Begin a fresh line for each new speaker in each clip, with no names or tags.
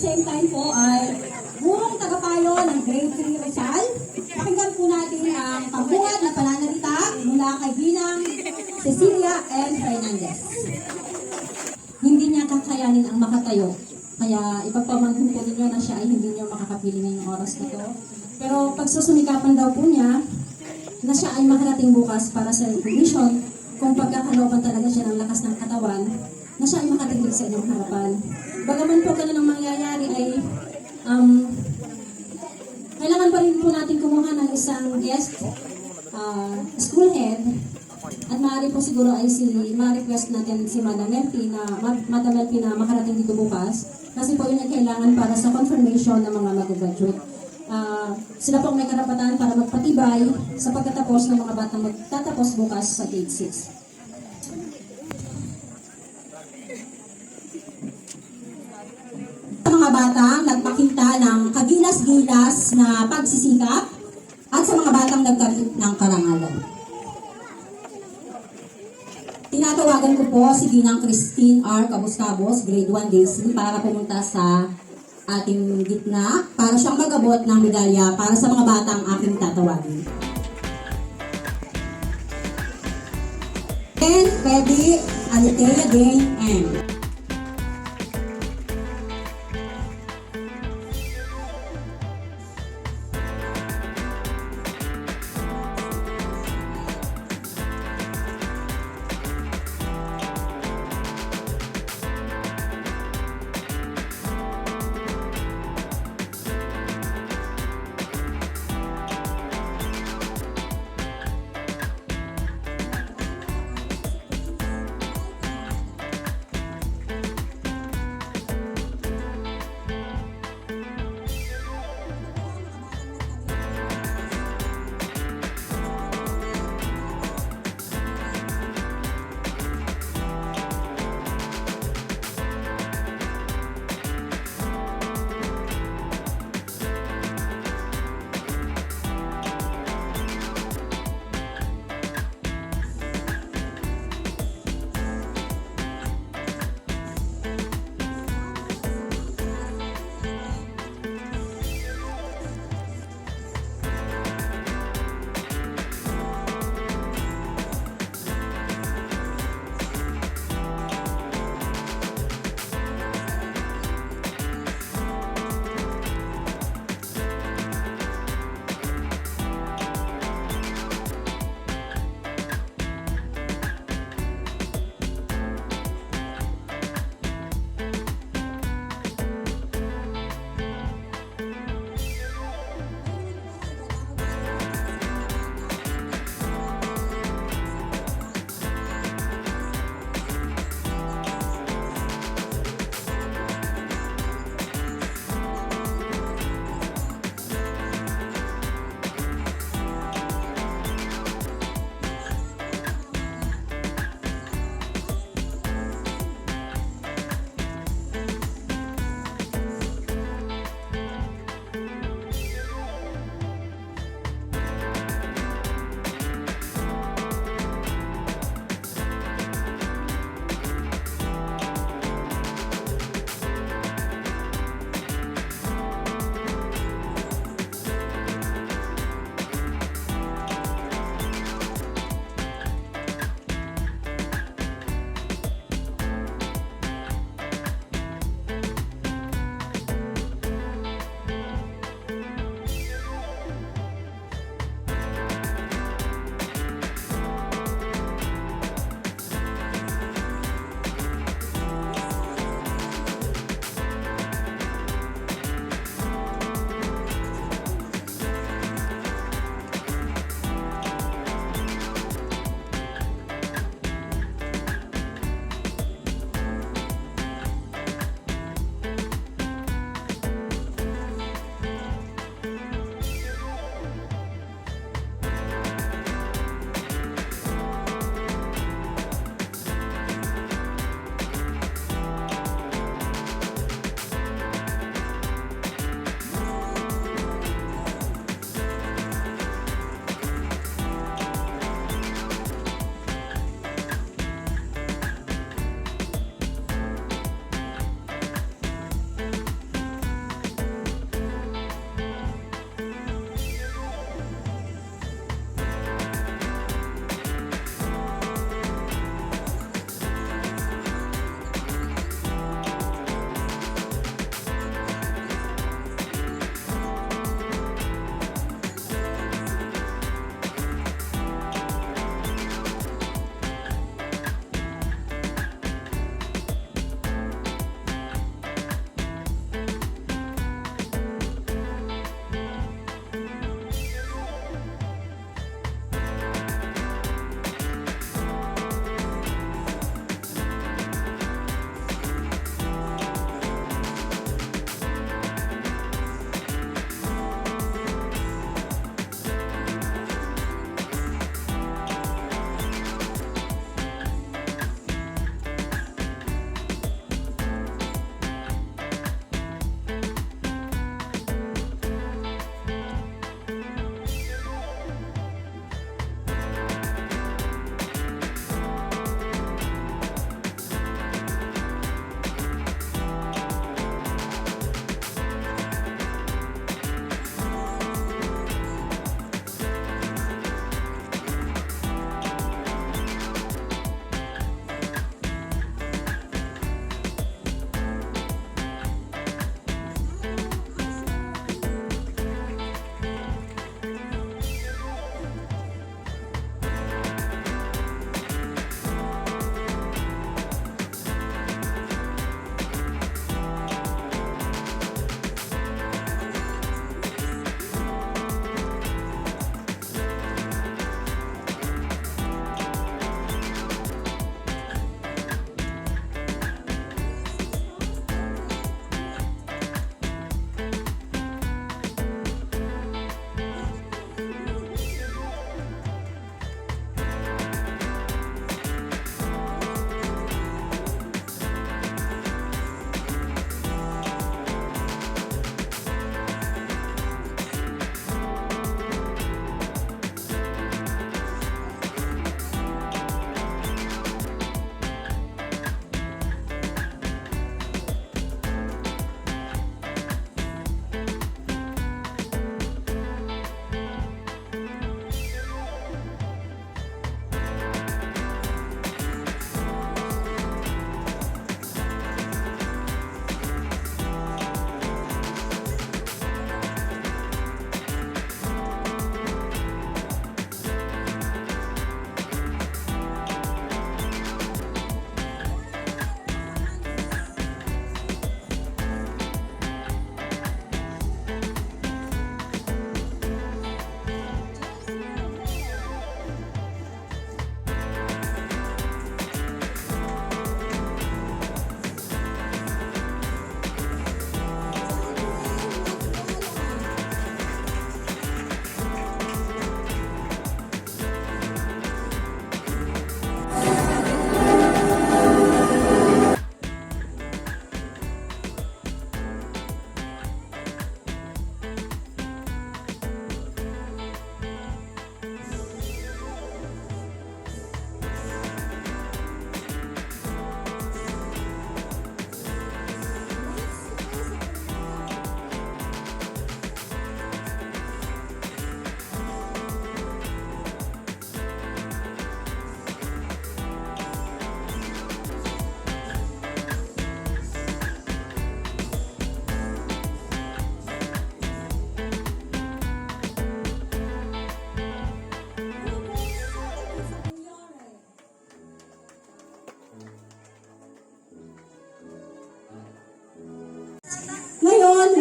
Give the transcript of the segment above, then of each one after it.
same time po ay gurong tagapayo ng grade 3 Rizal. Pakinggan po natin ang pagbuhat na pananalita mula kay Ginang Cecilia N. Fernandez. Hindi niya kakayanin ang makatayo. Kaya ipagpamangkin po ninyo na siya ay hindi niyo makakapili ngayong oras na to. Pero pagsusumikapan daw po niya na siya ay makarating bukas para sa recognition kung pagkakalooban talaga siya ng lakas ng katawan na siya ay makatingin sa inyong harapan. Bagaman po ganun ang mangyayari ay kailangan pa rin po natin kumuha ng isang guest school head at maaari po siguro ay ma-request natin si Madam Melfi na makarating dito bukas kasi po yun ay kailangan para sa confirmation ng mga mag-graduate. Sila po may karapatan para magpatibay sa pagtatapos ng mga batang magtatapos bukas sa grade 6. Sa mga batang nagpakita ng kagilas-gilas na pagsisikap at sa mga batang nagkaroon ng karangalan. Tinatawagan ko po si Ginang Christine R. Cabos-Cabos, grade 1 Day C, para pumunta sa ating gitna para siyang magabot ng medalya para sa mga batang aking tatawagin. And ready, Alitea Dane M.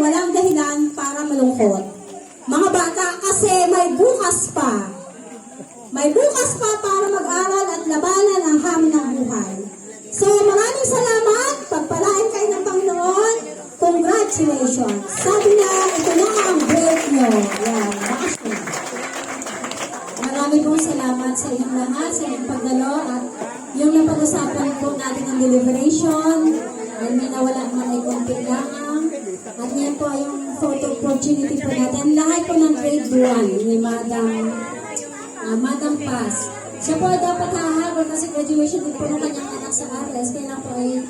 walang dahilan para malungkot. Mga bata, kasi may bukas pa. May bukas pa para mag-aral at labanan ang hamon ng buhay. So maraming salamat. Pagpalain kayo ng Panginoon. Congratulations. Sabi na, ito na ang break nyo. Yan, bakas na. Marami pong salamat sa inyong lahat, sa inyong pagdalo at yung napag-usapan po natin ng deliberation. Ay may nawala man ay konti lang. At yan po yung photo opportunity po natin. Lahat po ng grade 1 ni Madam Paz. Siya po ay dapat hahabol kasi graduation din po ng kanyang anak sa Ares. Kaya na po ay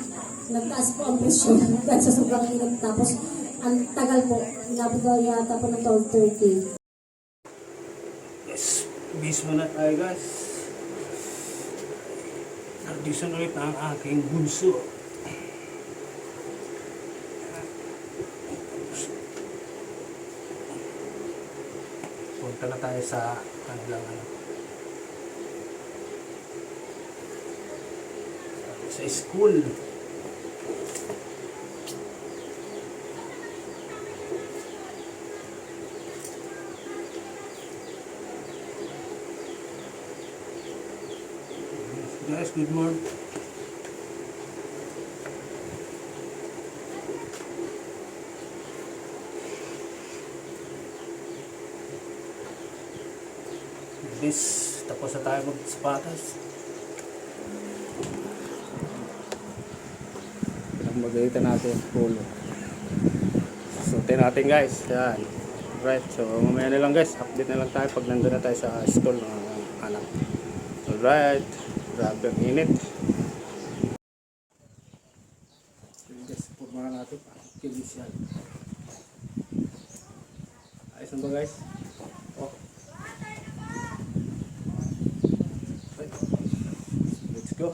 nagtaas po ang presyon dahil sa sobrang init. Tapos ang tagal po. Inabot daw yata po ng 12:30.
Yes, bis muna tayo guys. Nagdison ulit ang aking bunso. Punta na tayo sa kanilang sa school. Guys, good morning. This, tapos na tayo magsapatos. Pinagmagalitan natin yung pulo. Suotin natin guys. Yan. Right, so mamaya na lang guys. Update na lang tayo pag nandun na tayo sa school ng anak. Alright. Grabe ang init. Guys, pumara natin. Kilis yan. Ayos na ba guys? Oh. Right. Let's go.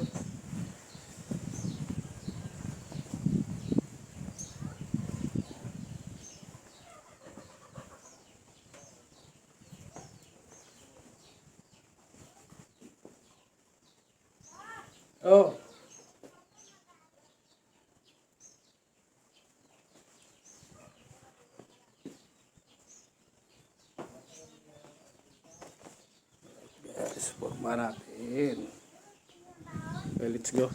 Oh. Yes, forma natin. Okay, let's go.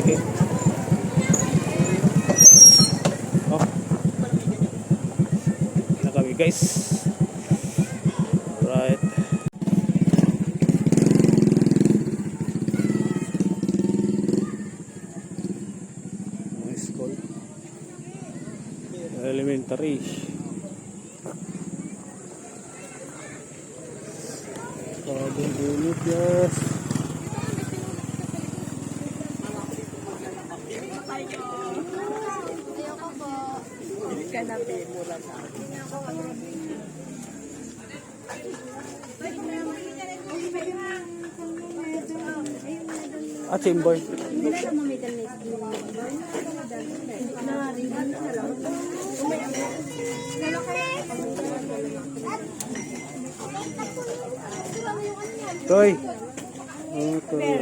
palengke. Oh. Na kami guys. Alright. School. Elementary. Bagong unit guys. Chimboy. Toy. Toy.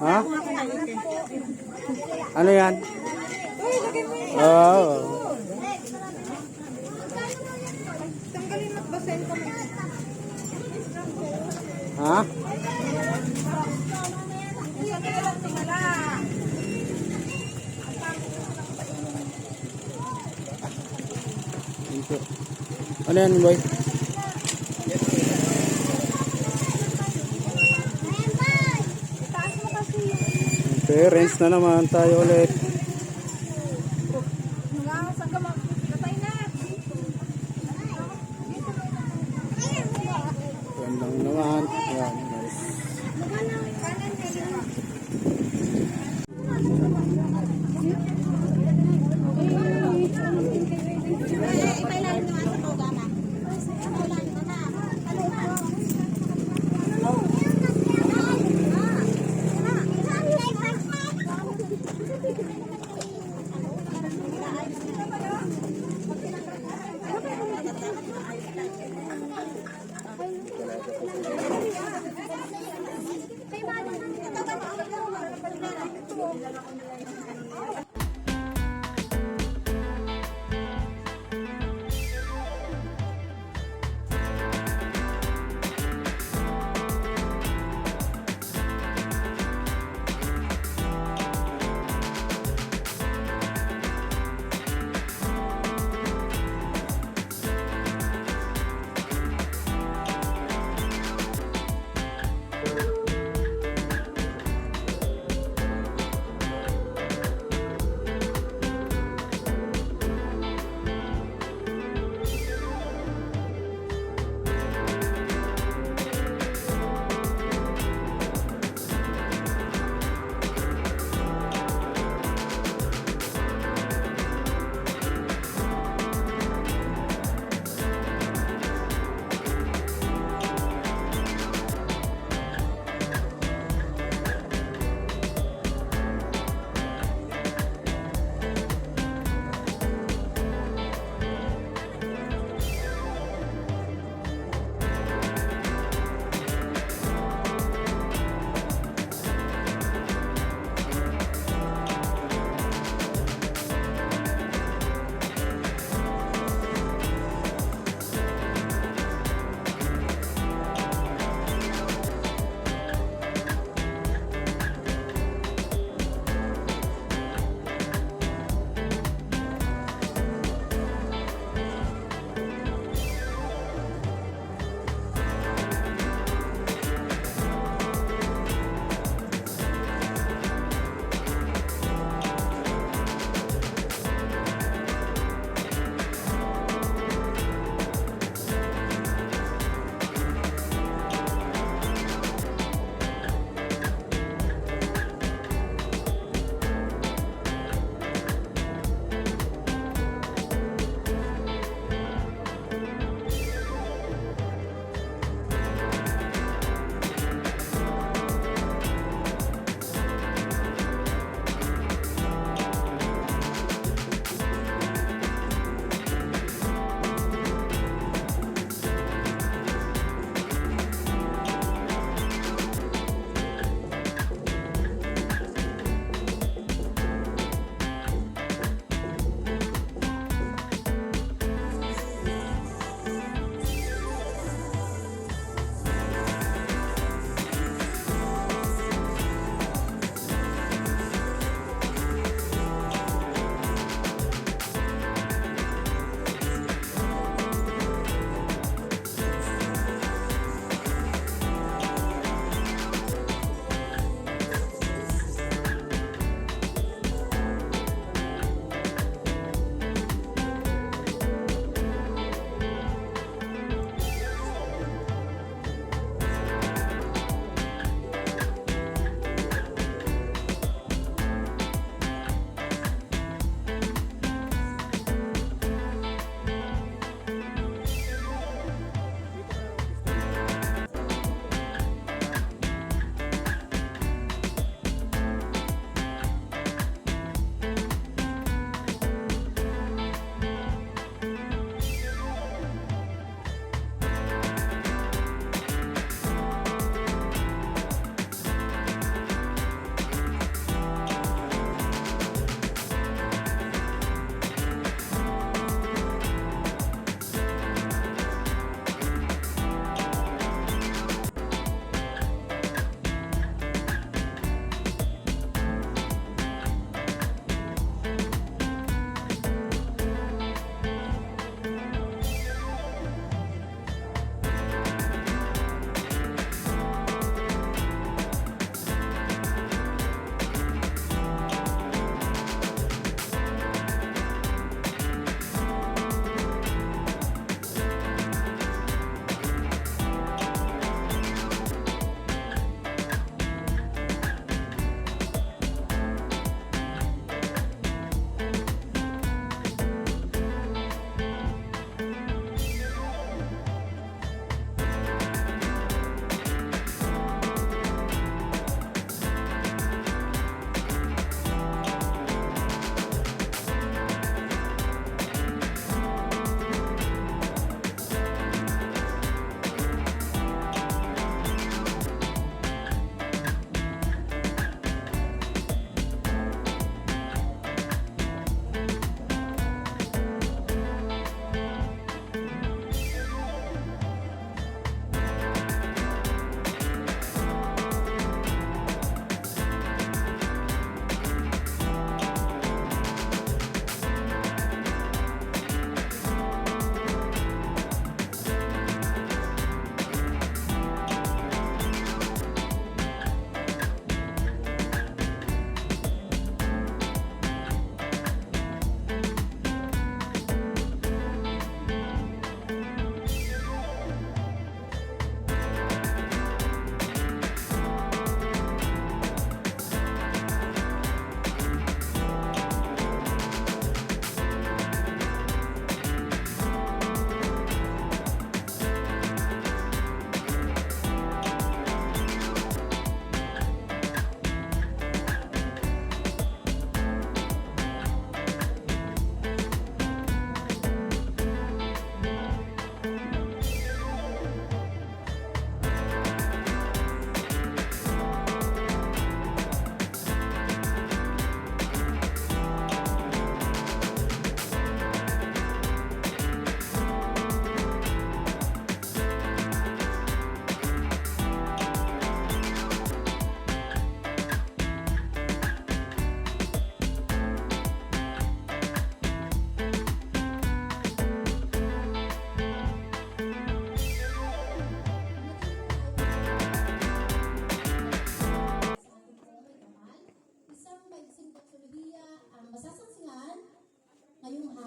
Ha? Ano yan? Oh. Ha? Ano yan, boy? Parents na naman tayo ulit. Yan lang naman. Yan, guys.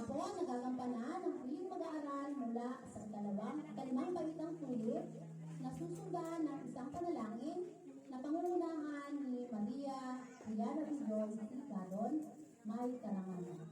hapon, nagagampanan ang huling pag-aaral mula sa ikalimang balitang tulit na susundan ng isang panalangin na pangungunahan ni Maria Ayala Bidon sa Gadon, May Karangalan.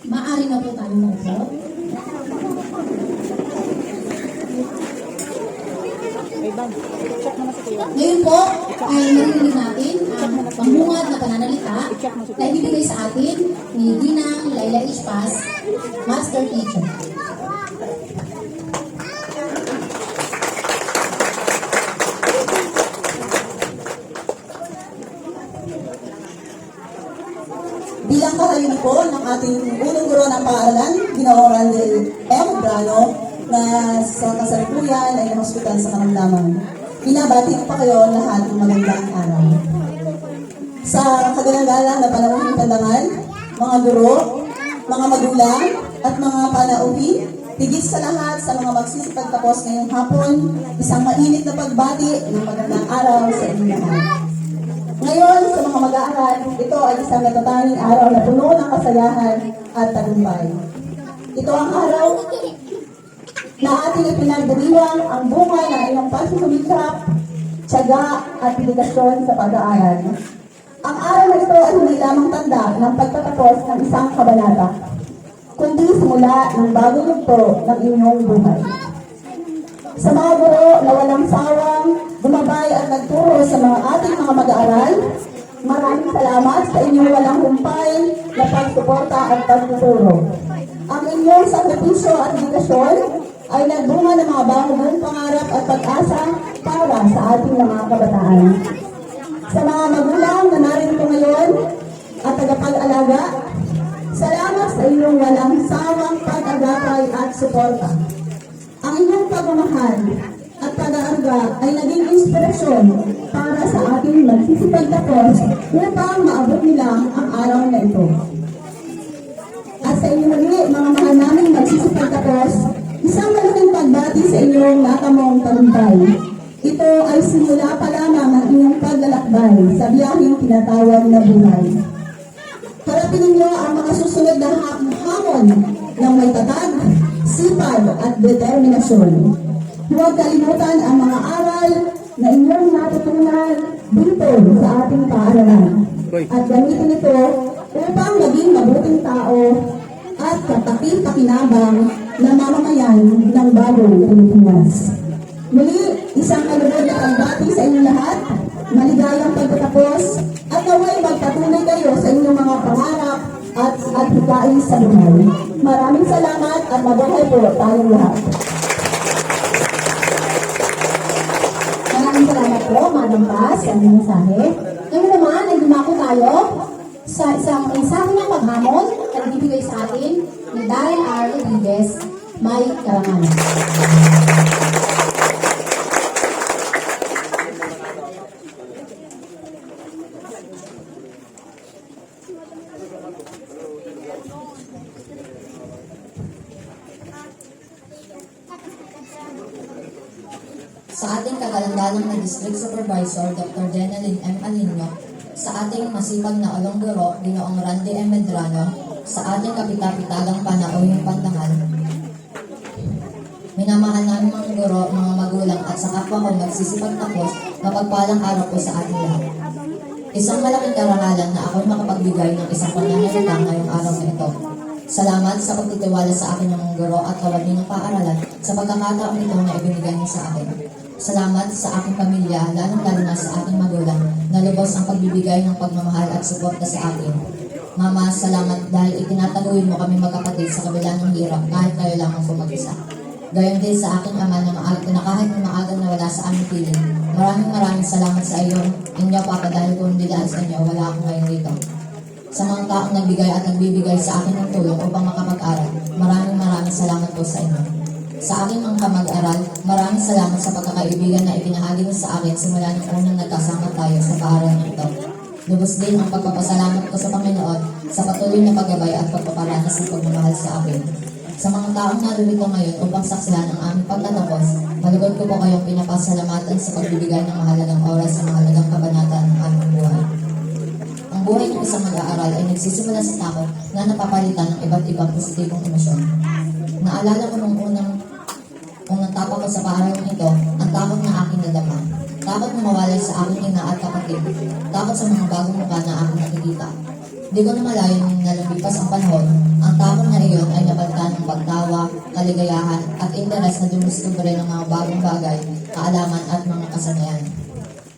Maaari na po tayo maupo. Ngayon po ay maririnig natin ang pamungad na pananalita na ibibigay sa atin ni Ginang Laila Ispas, Master Teacher.
Bilang kahayag po ng ating unang guro ng paaralan, Ginoong Randel M. Brano, na sa kasalukuyan ay hospital sa karamdaman. Binabati ko pa kayo lahat ng magandang araw. Sa kagalang-galang na panahon ng pandangan, mga guro, mga magulang, at mga panauhi, higit sa lahat sa mga magsisipagtapos ngayong hapon, isang mainit na pagbati ng magandang araw sa inyong lahat. Ngayon, sa mga mag-aaral, ito ay isang natatanging araw na puno ng kasayahan at tagumpay. Ito ang araw na ating ipinagdiriwang ang bunga ng iyong pagsusumikap tiyaga at dedikasyon sa pag-aaral. Ang aral na ito ay hindi lamang tanda ng pagtatapos ng isang kabanata, kundi simula ng bagong yugto ng inyong buhay. Sa mga guro na walang sawang gumabay at nagturo sa mga ating mga mag-aaral, maraming salamat sa inyong walang humpay na pagsuporta at pagtuturo. Ang inyong sakripisyo at dedikasyon ay nagbunga ng mga bagong pangarap at pag-asa para sa ating mga kabataan. Sa mga magulang na narito ngayon at tagapag-alaga, salamat sa inyong walang sawang pag-agapay at suporta. Ang inyong pagmamahal at pag-aarga ay naging inspirasyon para sa ating magsisipagtapos upang maabot nila ang araw na ito. At sa inyo muli, mga mahal naming magsisipagtapos, isang malaking pagbati sa inyong natamong tagumpay. Ito ay simula pa lamang ng inyong paglalakbay sa biyaheng tinatawag na buhay. Harapin ninyo ang mga susunod na hamon ng may tatag, sipag at determinasyon. Huwag kalimutan ang mga aral na inyong natutunan dito sa ating paaralan. At gamitin ito upang maging mabuting tao at katakil-pakinabang na mamamayan ng bagong Pilipinas. Muli, isang kalugod na pagbati sa inyong lahat, maligayang pagtatapos, at naway magpatuloy kayo sa inyong mga pangarap at hikain sa buhay. Maraming salamat at mabuhay po tayong lahat.
Maraming salamat po, Madam Paz, sa inyong mensahe. Ngayon naman, ay dumako tayo sa isang mensahe ng paghamon na nagbibigay sa atin ni Daryl R. Rodriguez, may karangalan.
Sa ating kagalandalang na District Supervisor, Dr. Jenalyn M. Alinio, sa ating masipag na olong guro, Ginoong Randy M. Medrano, sa ating kapitapitagang Panaoyong Pandangal, minamahal namin mga guro, mga magulang at sa kapwa ko magsisipagtapos, mapagpalang araw po sa ating lahat. Isang malaking karangalan na ako'y makapagbigay ng isang pananalita ngayong araw na ito. Salamat sa pagtitiwala sa akin ng mga guro at kawani ng paaralan sa pagkakataong ito na ibinigay niyo sa akin. Salamat sa aking pamilya, lalong-lalo na sa aking magulang, na lubos ang pagbibigay ng pagmamahal at suporta sa akin. Mama, salamat dahil itinataguyod mo kami magkapatid sa kabila ng hirap kahit kayo lamang po mag-isa. Gayon din sa aking ama na kahit na maagang nawala sa aming piling. Maraming salamat sa inyo, Papa, dahil kung hindi dahil sa inyo, wala akong ngayon dito. Sa mga taong nagbigay at nagbibigay sa akin ng tulong upang makapag-aral, maraming salamat po sa inyo. Sa aking mga kamag-aral, maraming salamat sa pagkakaibigan na ibinahagi mo sa akin simula nung unang nagkasama tayo sa paaralan ito. Lubos din ang pagpapasalamat ko sa Panginoon sa patuloy na paggabay at pagpaparanas ng pagmamahal sa akin. Sa mga taong narito ngayon upang saksihan ang aming pagtatapos, malugod ko po kayong pinapasalamatan sa pagbibigay ng mahalagang oras sa mahalagang kabanata ng aming buhay. Ang buhay ng isang mag-aaral ay nagsisimula sa takot na napapalitan ng iba't ibang positibong emosyon. Naalala ko nung unang tapak ko sa paaralan ito, ang takot na aking nadama. Takot na mawalay sa aking ina at kapatid. Takot sa mga bagong mukha na aking nakikita. Di ko na malayo nung nalumipas ang panahon, ang takot na iyon ay napalitan ng pagtawa, kaligayahan at interes na dumiskubre ng mga bagong bagay, kaalaman at mga kasanayan.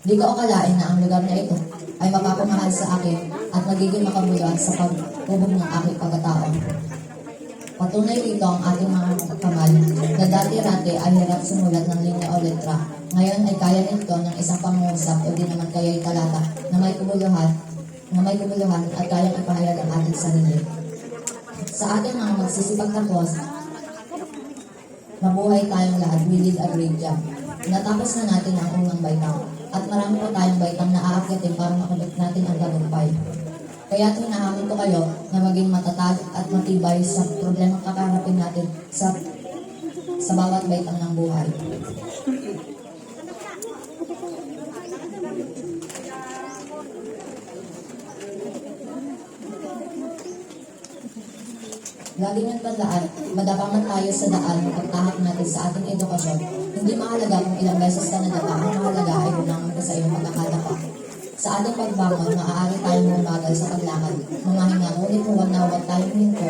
Di ko akalain na ang lugar na ito ay mapapamahal sa akin at magiging makabuluhan sa paghubog ng aking pagkatao. Patunay dito ang ating mga kamal na dati-rati ay hirap sumulat ng linya o letra. Ngayon ay kaya nito ng isang pangungusap o di naman kaya'y talata na may kabuluhan at kayang ipahayag ang ating sarili. Sa ating mga magsisipagtapos, mabuhay tayong lahat, we did a great job. Natapos na natin ang unang baitang at marami pa tayong baitang na aakyatin para makamit natin ang tagumpay. Kaya hinahamon ko kayo na maging matatag at matibay sa problemang kakaharapin natin sa bawat baitang ng buhay. Lagi niyong tandaan madapa man tayo sa daan ng pagtahak natin sa ating edukasyon, hindi mahalaga kung ilang beses ka nadapa, ang mahalaga ay gumangon ka sa iyong pagkakadapa. Sa ating pagbangon, maaari tayong bumagal sa paglakad, humahinga, ngunit huwag na huwag tayong hinto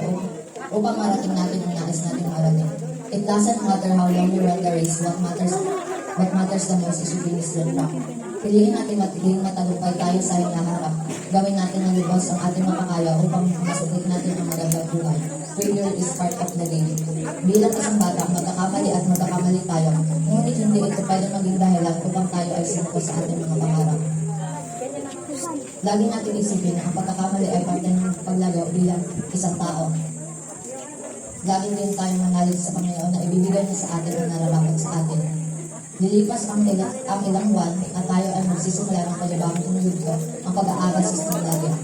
upang marating natin ang nais natin marating. It doesn't matter how long you run the race, what matters the most is you finish the track. Piliin natin magiging matagumpay tayo sa hinaharap. Gawin natin ang lubos ang ating makakaya upang masugod natin ang magandang buhay. Failure is part of the game. Bilang isang bata, magkakamali at magkakamali tayo. Ngunit hindi ito pwede maging dahilan upang tayo ay sumko sa ating mga pangarap. Lagi natin isipin na ang pagkakamali ay parte ng paglago bilang isang tao. Laging din tayong manalig sa Panginoon na ibibigay niya sa atin ang nararapat sa atin. Lilipas ang ilang buwan at tayo ay magsisimula ng panibagong yugto ang pag-aaral sa sekundarya.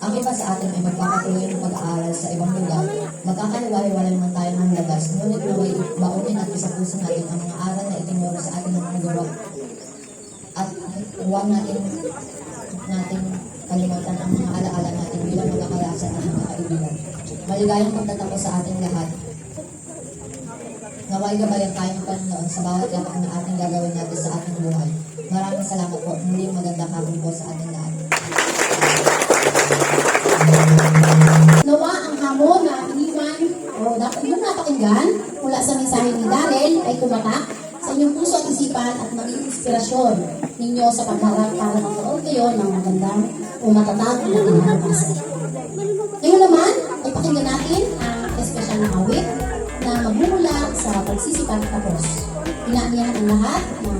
Ang iba sa atin ay magpapatuloy ng pag-aaral sa ibang lugar. Magkakaliwa-hiwalay man tayo ng labas, ngunit naway baunin at isapusin natin ang mga aral na itinuro sa atin ng mga guro. At huwag natin kalimutan ang mga alaala natin bilang magkakalasan at mga kaibigan. Maligayang pagtatapos sa ating lahat. Naway gabayan tayo ng Panginoon sa bawat yapak na ating gagawin natin sa ating buhay. Maraming salamat po. Muli magandang hapon po sa ating lahat.
Nawa ang hamon na iniwan o dapat yung napakinggan mula sa mensahe ni Darren ay tumatak sa inyong puso at isipan at maging inspirasyon ninyo sa pagharap para magkaroon kayo ng magandang o matatag na kinabukasan. Ngayon naman ay pakinggan natin ang espesyal na awit na magmumula sa pagsisipag tapos. Inaanihan ang lahat ng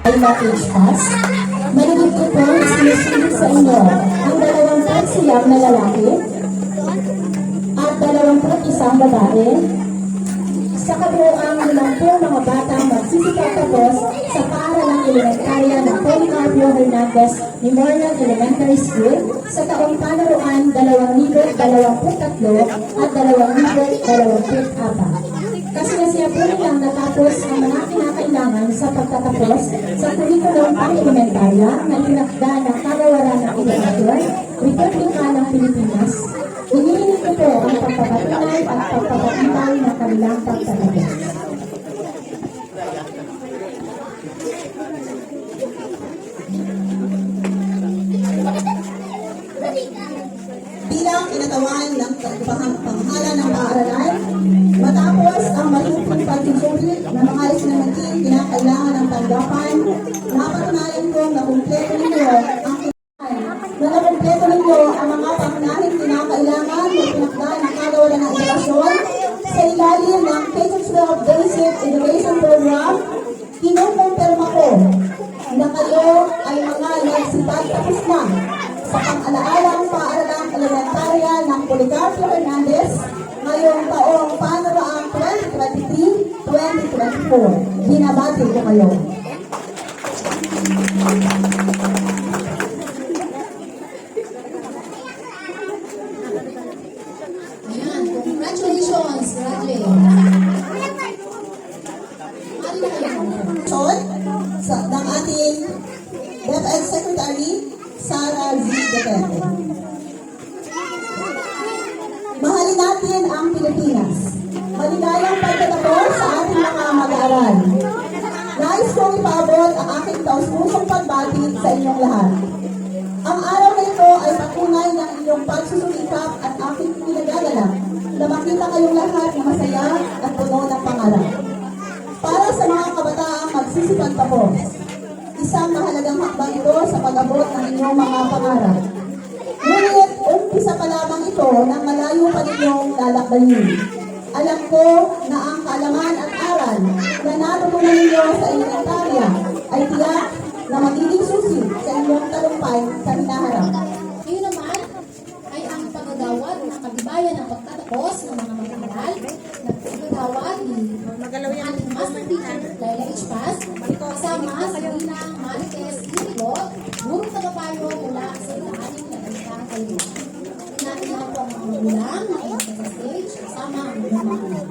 ay message pass. Maligid ko po ang sinusunod sa inyo ang 21 na lalaki at 21 babae sa kabuoang 50 mga batang magsisipagtapos sa paaralang elementarya ng Policarpio Hernandez Memorial Elementary School sa taong panaruan 2023 at 2024. Kasi po nilang natapos ang mga kinakailangan sa pagtatapos sa kurikulum pang-elementarya na tinakda ng Kagawaran ng Edukasyon, Republika ng Pilipinas. Hinihiling ko po ang pagpapatunay at pagpapatibay ng kanilang pagtatapos.
Bilang kinatawan ng pamahala ng paaralan, matapos ang mahigpit pagsusuri ng mga isinamating kinakailangan ng tanggapan, napatunayan ko na kumpleto ninyo ang ang mga pangunahing kinakailangan na pinakda ng Kagawaran ng Edukasyon sa ilalim ng K-12 Basic Education Program. Kinukumpirma ko na kayo ay mga nagsipagtapos na sa pang-alaalang paaralang elementarya ng Policarpio Hernandez ngayong taong panaraang 2023-2024. Binabati ko kayo.
Ayan, congratulations, graduate. Ano na kayo?
Ng ating DepEd Secretary, Sara Z. Duterte. Mahalin natin ang Pilipinas. Maligayang pagtatapos sa ating mga mag-aaral. Nais kong ipaabot ang aking taus-pusong pagbati sa inyong lahat. Ang araw na ito ay patunay ng inyong pagsusumikap at aking pinagagalak na makita kayong lahat na masaya at puno ng pangarap. Para sa mga kabataang magsisipagtapos, isang mahalagang hakbang ito sa pag-abot ng inyong mga pangarap. Ngunit, umpisa pa lamang ito ng malayo pa ninyong lalakbayin. Alam ko na ang kaalaman at aral na natutunan ninyo sa elementarya ay tiyak na magiging susi sa inyong talumpay sa hinaharap.
Ngayon naman ay ang pagagawad ng kabibayan ng pagtatapos ng mga mag-aaral na pagagawad ni ating Master Teacher Laila H. Paz kasama sa Ginang Marites Inigo, gurong tagapayo mula sa ilaaning na balitang kayo. Natin na po ang mga magulang na sa stage kasama ang mga anak.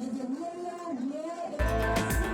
Vivian Miriam, yeah.